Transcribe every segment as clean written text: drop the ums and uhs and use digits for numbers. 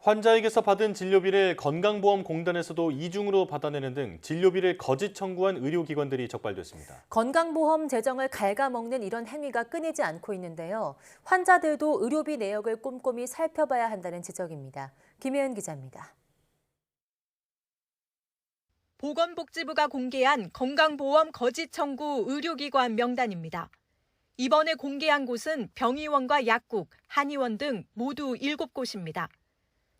환자에게서 받은 진료비를 건강보험공단에서도 이중으로 받아내는 등 진료비를 거짓 청구한 의료기관들이 적발됐습니다. 건강보험 재정을 갉아먹는 이런 행위가 끊이지 않고 있는데요. 환자들도 의료비 내역을 꼼꼼히 살펴봐야 한다는 지적입니다. 김혜은 기자입니다. 보건복지부가 공개한 건강보험 거짓 청구 의료기관 명단입니다. 이번에 공개한 곳은 병의원과 약국, 한의원 등 모두 7곳입니다.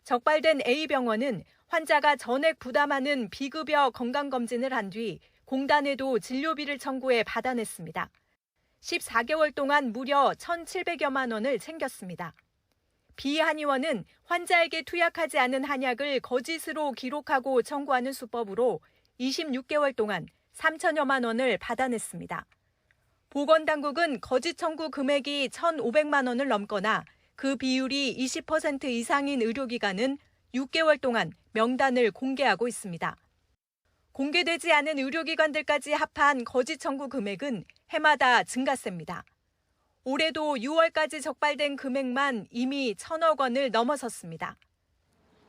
적발된 A병원은 환자가 전액 부담하는 비급여 건강검진을 한 뒤 공단에도 진료비를 청구해 받아냈습니다. 14개월 동안 무려 1,700여만 원을 챙겼습니다. B한의원은 환자에게 투약하지 않은 한약을 거짓으로 기록하고 청구하는 수법으로 26개월 동안 3천여만 원을 받아냈습니다. 보건당국은 거짓 청구 금액이 1,500만 원을 넘거나 그 비율이 20% 이상인 의료기관은 6개월 동안 명단을 공개하고 있습니다. 공개되지 않은 의료기관들까지 합한 거짓 청구 금액은 해마다 증가세입니다. 올해도 6월까지 적발된 금액만 이미 1,000억 원을 넘어섰습니다.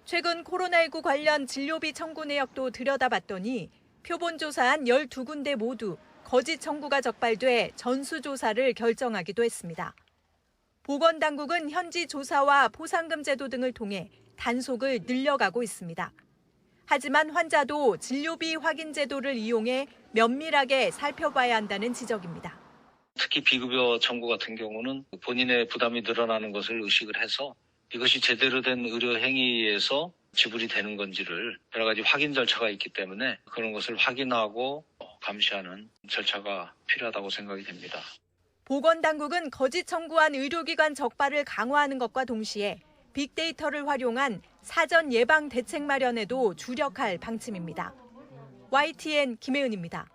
최근 코로나19 관련 진료비 청구 내역도 들여다봤더니 표본조사한 12군데 모두 거짓 청구가 적발돼 전수조사를 결정하기도 했습니다. 보건당국은 현지 조사와 포상금 제도 등을 통해 단속을 늘려가고 있습니다. 하지만 환자도 진료비 확인 제도를 이용해 면밀하게 살펴봐야 한다는 지적입니다. 특히 비급여 청구 같은 경우는 본인의 부담이 늘어나는 것을 의식을 해서 이것이 제대로 된 의료 행위에서 지불이 되는 건지를 여러 가지 확인 절차가 있기 때문에 그런 것을 확인하고 감시하는 절차가 필요하다고 생각이 됩니다. 보건당국은 거짓 청구한 의료기관 적발을 강화하는 것과 동시에 빅데이터를 활용한 사전 예방 대책 마련에도 주력할 방침입니다. YTN 김혜은입니다.